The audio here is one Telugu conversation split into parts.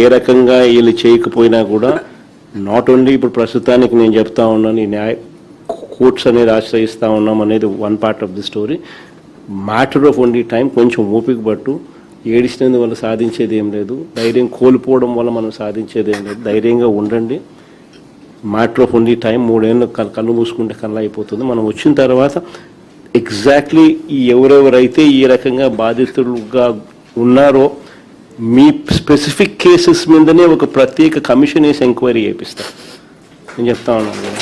ఏ రకంగా వీళ్ళు చేయకపోయినా కూడా నాట్ ఓన్లీ ఇప్పుడు ప్రస్తుతానికి నేను చెప్తా ఉన్నాను, ఈ న్యాయ కోర్ట్స్ అనేది ఆశ్రయిస్తూ ఉన్నాం అనేది one part of the story. Matter of only time. కొంచెం ఓపిక పట్టు. ఏడిచినందు వల్ల సాధించేది ఏం లేదు, ధైర్యం కోల్పోవడం వల్ల మనం సాధించేది ఏం లేదు. ధైర్యంగా ఉండండి. Matter of only time. 3 ఏళ్ళు కళ్ళు మూసుకుంటే కళ్ళు అయిపోతుంది. మనం వచ్చిన తర్వాత ఎగ్జాక్ట్లీ ఎవరెవరైతే ఈ రకంగా బాధితులుగా ఉన్నారో మీ స్పెసిఫిక్ కేసెస్ మీదనే ఒక ప్రత్యేక కమిషన్ వేసి ఎంక్వైరీ చేపిస్తారు. నేను చెప్తా ఉన్నాను కదా,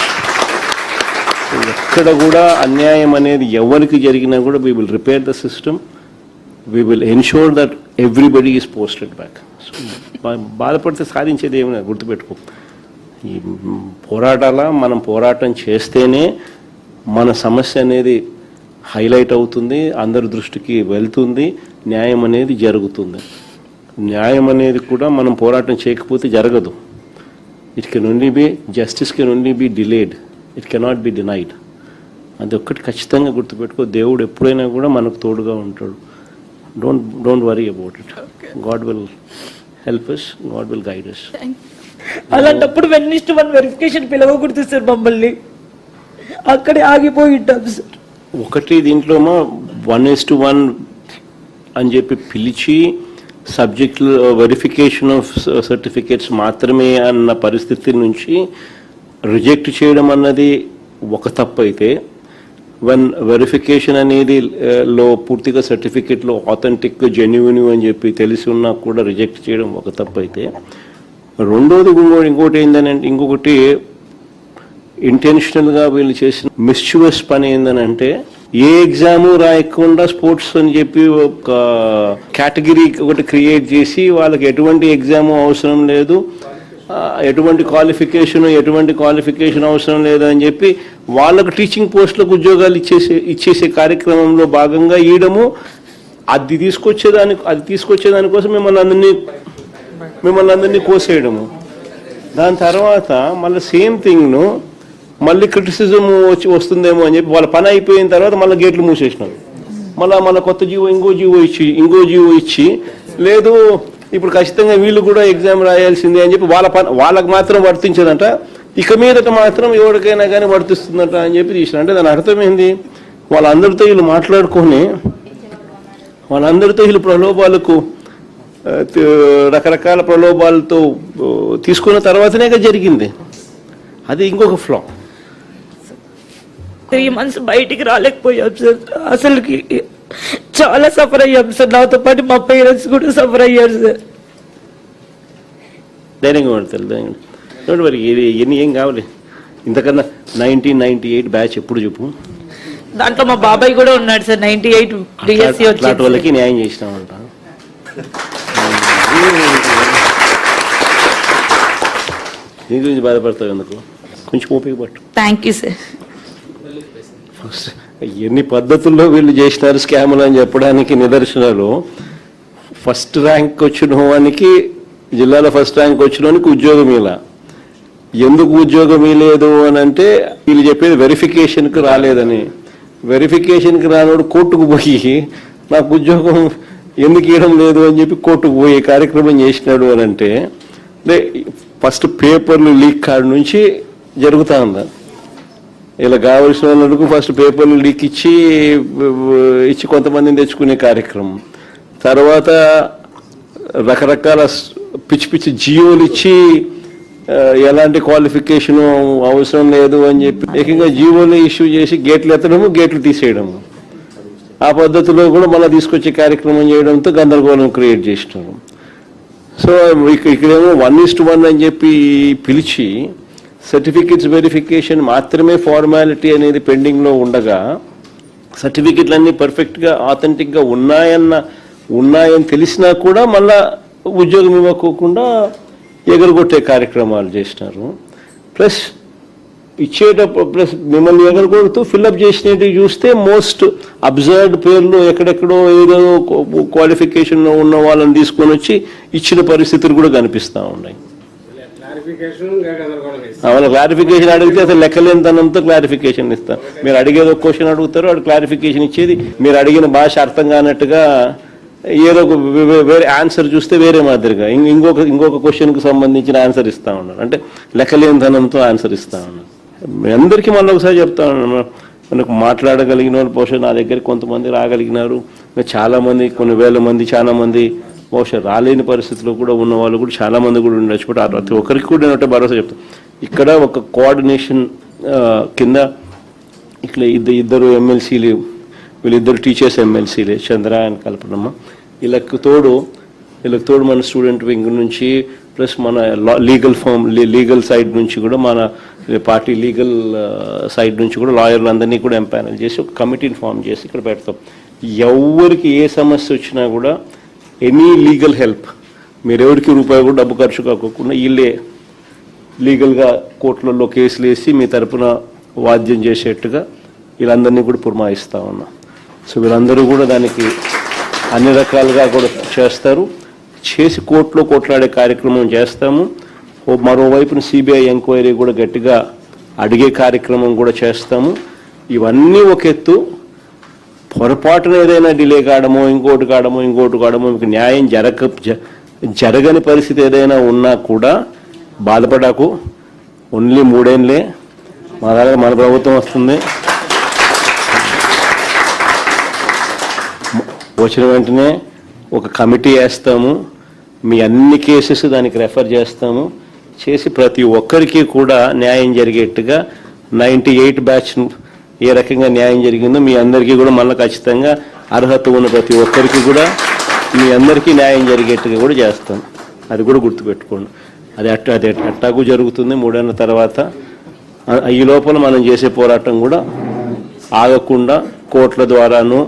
ఎక్కడ కూడా అన్యాయం అనేది ఎవరికి జరిగినా కూడా we will repair the system. We will ensure that everybody is posted back. So బాధపడితే సాధించేది ఏమైనా గుర్తుపెట్టుకో. ఈ మనం పోరాటం చేస్తేనే మన సమస్య అనేది హైలైట్ అవుతుంది, అందరి దృష్టికి వెళ్తుంది, న్యాయం అనేది జరుగుతుంది. న్యాయం అనేది కూడా మనం పోరాటం చేయకపోతే జరగదు. It can only be justice can only be delayed, it cannot be denied. అది ఒక్కటి ఖచ్చితంగా గుర్తుపెట్టుకో. దేవుడు ఎప్పుడైనా కూడా మనకు తోడుగా ఉంటాడు. Don't worry about it. God will help us, God will guide us. అలాంటప్పుడు 1:1 వెరిఫికేషన్ పిలవకూడదు సార్, మమ్మల్ని అక్కడే ఆగిపోయి ఉంటాం సార్. ఒకటి దీంట్లోమో 1:1 అని చెప్పి పిలిచి సబ్జెక్ట్ వెరిఫికేషన్ ఆఫ్ సర్టిఫికేట్స్ మాత్రమే అన్న పరిస్థితి నుంచి రిజెక్ట్ చేయడం అన్నది ఒక తప్పు అయితే, వెరిఫికేషన్ అనేది లో పూర్తిగా సర్టిఫికేట్లో ఆథెంటిక్ జెన్యున్ అని చెప్పి తెలిసి ఉన్నా కూడా రిజెక్ట్ చేయడం ఒక తప్పు అయితే, రెండోది ఇంకోటి ఏంటంటే, ఇంకొకటి ఇంటెన్షనల్గా వీళ్ళు చేసిన మిస్చివస్ పని ఏంటంటే, ఏ ఎగ్జాము రాయకుండా స్పోర్ట్స్ అని చెప్పి ఒక కేటగిరీ ఒకటి క్రియేట్ చేసి వాళ్ళకి ఎటువంటి ఎగ్జాము అవసరం లేదు, ఎటువంటి క్వాలిఫికేషన్ అవసరం లేదు అని చెప్పి వాళ్ళకు టీచింగ్ పోస్టులకు ఉద్యోగాలు ఇచ్చేసే కార్యక్రమంలో భాగంగా ఇయడము, అది తీసుకొచ్చేదానికోసం మిమ్మల్ని అందరినీ కోసేయడము. దాని తర్వాత మళ్ళీ సేమ్ థింగ్ను మళ్ళీ క్రిటిసిజం వస్తుందేమో అని చెప్పి వాళ్ళ పని అయిపోయిన తర్వాత మళ్ళీ గేట్లు మూసేసినారు. మళ్ళీ కొత్త ఇంకో జీవో ఇచ్చి లేదు ఇప్పుడు ఖచ్చితంగా వీళ్ళు కూడా ఎగ్జామ్ రాయాల్సిందే అని చెప్పి వాళ్ళకి మాత్రం వర్తించదంట, ఇక మీదట మాత్రం ఎవరికైనా కానీ వర్తిస్తుందంట అని చెప్పి తీసిన. అంటే దాని అర్థమైంది, వాళ్ళందరితో వీళ్ళు మాట్లాడుకొని వీళ్ళు ప్రలోభాలకు రకరకాల ప్రలోభాలతో తీసుకున్న తర్వాతనే జరిగింది. అది ఇంకొక ఫ్లా. 3 months బయటికి రాలేకపోయాం సార్. అసలుకి చాలా సఫర్ అయ్యాం సార్. నాతో పాటు మా పేరెంట్స్ కూడా సఫర్ అయ్యారు సార్. ధైర్యంగా పడతారు. మరి ఏం కావాలి ఇంతకన్నా? 1998 బ్యాచ్ ఎప్పుడు చెప్పు. దాంట్లో మా బాబాయ్ కూడా ఉన్నాడు సార్. 98 BSc వచ్చి వాళ్ళకి న్యాయం చేసినామంట. దీని గురించి బాధపడతావు ఎందుకు? కొంచెం ఓపిక పట్టు. Thank you sir. ఎన్ని పద్ధతుల్లో వీళ్ళు చేసినారు స్కాములు అని చెప్పడానికి నిదర్శనాలు, ఫస్ట్ ర్యాంక్ వచ్చిన వానికి, జిల్లాలో ఫస్ట్ ర్యాంక్ వచ్చిన వానికి ఉద్యోగం ఇలా. ఎందుకు ఉద్యోగం ఇవ్వలేదు అని అంటే వీళ్ళు చెప్పేది వెరిఫికేషన్కి రాలేదని. వెరిఫికేషన్కి రానోడు కోర్టుకు పోయి నాకు ఉద్యోగం ఎందుకు ఇవ్వడం లేదు అని చెప్పి కోర్టుకు పోయే కార్యక్రమం చేసినాడు అని అంటే, ఫస్ట్ పేపర్లు లీక్ కాడి నుంచి జరుగుతూ ఉందా? ఇలా కావలసిన వాళ్ళకు ఫస్ట్ పేపర్లు లీక్ ఇచ్చి కొంతమందిని తెచ్చుకునే కార్యక్రమం, తర్వాత రకరకాల పిచ్చి జియోలు ఇచ్చి ఎలాంటి క్వాలిఫికేషన్ అవసరం లేదు అని చెప్పి ఏకంగా జీవోలు ఇష్యూ చేసి గేట్లు ఎత్తడము, గేట్లు తీసేయడము, ఆ పద్ధతిలో కూడా మళ్ళీ తీసుకొచ్చే కార్యక్రమం చేయడంతో గందరగోళం క్రియేట్ చేసినారు. సో ఇక్కడేమో 1:1 అని చెప్పి పిలిచి సర్టిఫికెట్స్ వెరిఫికేషన్ మాత్రమే ఫార్మాలిటీ అనేది పెండింగ్లో ఉండగా, సర్టిఫికెట్లన్నీ పర్ఫెక్ట్గా ఆథెంటిక్గా ఉన్నాయని తెలిసినా కూడా మళ్ళా ఉద్యోగం ఇవ్వకోకుండా ఎగరగొట్టే కార్యక్రమాలు చేసినారు. ప్లస్ ప్లస్ మిమ్మల్ని ఎగరగొడుతూ ఫిల్అప్ చేసినట్టు చూస్తే మోస్ట్ అబ్జర్వ్డ్ పేర్లు ఎక్కడెక్కడో ఏదో క్వాలిఫికేషన్లో ఉన్న వాళ్ళని తీసుకొని వచ్చి ఇచ్చిన పరిస్థితులు కూడా కనిపిస్తూ ఉన్నాయి. వాళ్ళ క్లారిఫికేషన్ అడిగితే అసలు లెక్కలేనితనంతో క్లారిఫికేషన్ ఇస్తారు. మీరు అడిగేది ఒక క్వశ్చన్ అడుగుతారు, వాడు క్లారిఫికేషన్ ఇచ్చేది మీరు అడిగిన భాష అర్థం కానట్టుగా ఏదో ఒక వేరే ఆన్సర్ చూస్తే వేరే మాదిరిగా ఇంకొక క్వశ్చన్కి సంబంధించిన ఆన్సర్ ఇస్తా ఉన్నారు. అంటే లెక్కలేని ధనంతో ఆన్సర్ ఇస్తా ఉన్నారు. మీ అందరికీ మళ్ళీ ఒకసారి చెప్తా ఉన్నాను, మనకు మాట్లాడగలిగిన వాళ్ళు బహుశా నా దగ్గర కొంతమంది రాగలిగినారు, చాలామంది కొన్ని వేల మంది చాలా మంది బహుశా రాలేని పరిస్థితిలో కూడా ఉన్న వాళ్ళు కూడా చాలా మంది కూడా ఉండొచ్చు. కూడా ప్రతి ఒక్కరికి కూడా నేను భరోసా చెప్తాను. ఇక్కడ ఒక కోఆర్డినేషన్ కింద ఇట్లా ఇద్దరు ఎమ్మెల్సీలు, వీళ్ళిద్దరు టీచర్స్ ఎమ్మెల్సీలే, చంద్ర అండ్ కల్పనమ్మ. వీళ్ళకి తోడు మన స్టూడెంట్ వింగ్ నుంచి ప్లస్ మన లీగల్ సైడ్ నుంచి కూడా మన పార్టీ లీగల్ సైడ్ నుంచి కూడా లాయర్లందరినీ కూడా ఎంపానల్ చేసి ఒక కమిటీని ఫామ్ చేసి ఇక్కడ పెడతాం. ఎవరికి ఏ సమస్య వచ్చినా కూడా ఎనీ లీగల్ హెల్ప్, మీరు ఎవరికి రూపాయి కూడా డబ్బు ఖర్చు కాకుండా వీళ్ళే లీగల్గా కోర్టులలో కేసులు వేసి మీ తరపున వాద్యం చేసేట్టుగా వీళ్ళందరినీ కూడా పురమాయిస్తూ ఉన్నాం. సో వీళ్ళందరూ కూడా దానికి అన్ని రకాలుగా కూడా చేస్తారు, చేసి కోర్టులో కొట్లాడే కార్యక్రమం చేస్తాము. మరోవైపున సిబిఐ ఎంక్వైరీ కూడా గట్టిగా అడిగే కార్యక్రమం కూడా చేస్తాము. ఇవన్నీ ఒక ఎత్తు, పొరపాటున ఏదైనా డిలే కావడమో ఇంకోటి కావడమో మీకు న్యాయం జరగని పరిస్థితి ఏదైనా ఉన్నా కూడా బాధపడకు. ఓన్లీ 3 ఏళ్ళే మా దగ్గర మన ప్రభుత్వం వస్తుంది. వచ్చిన వెంటనే ఒక కమిటీ వేస్తాము, మీ అన్ని కేసెస్ దానికి రెఫర్ చేస్తాము, చేసి ప్రతి ఒక్కరికి కూడా న్యాయం జరిగేట్టుగా 98 బ్యాచ్ ఏ రకంగా న్యాయం జరిగిందో మీ అందరికీ కూడా మళ్ళీ ఖచ్చితంగా అర్హత ఉన్న ప్రతి ఒక్కరికి కూడా మీ అందరికీ న్యాయం జరిగేట్టుగా కూడా చేస్తాం. అది కూడా గుర్తుపెట్టుకోండి. అది అట్టాకు జరుగుతుంది 3 ఏళ్ళ తర్వాత. ఈ లోపల మనం చేసే పోరాటం కూడా ఆగకుండా కోర్టుల ద్వారాను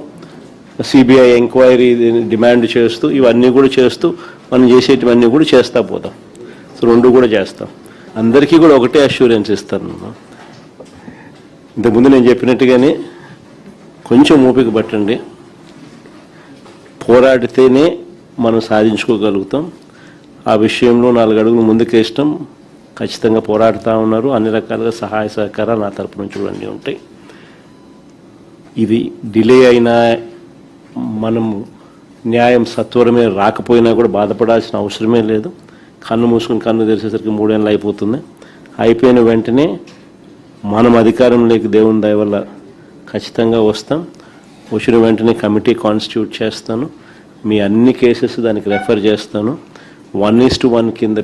సిబిఐ ఎంక్వైరీ డిమాండ్ చేస్తూ ఇవన్నీ కూడా చేస్తూ మనం చేసేటివన్నీ కూడా చేస్తూ పోతాం. సో 2 కూడా చేస్తాం. అందరికీ కూడా ఒకటే అష్యూరెన్స్ ఇస్తాను. ఇంతకుముందు నేను చెప్పినట్టుగానే కొంచెం ఓపిక పట్టండి, పోరాడితేనే మనం సాధించుకోగలుగుతాం. ఆ విషయంలో 4 అడుగులు ముందుకేస్తాం. ఖచ్చితంగా పోరాడుతూ ఉన్నారు. అన్ని రకాలుగా సహాయ సహకారాలు నా తరపు నుంచి కూడా అన్నీ ఉంటాయి. ఇది డిలే అయినా మనం న్యాయం సత్వరమే రాకపోయినా కూడా బాధపడాల్సిన అవసరమే లేదు. కన్ను మూసుకుని కన్ను తెరిచేసరికి 3 ఏళ్ళు అయిపోతుంది. అయిపోయిన వెంటనే మనం అధికారంలోకి దేవుని దయ వల్ల ఖచ్చితంగా వస్తాం. వచ్చిన వెంటనే కమిటీ కాన్స్టిట్యూట్ చేస్తాను, మీ అన్ని కేసెస్ దానికి రెఫర్ చేస్తాను. 1:1 కింద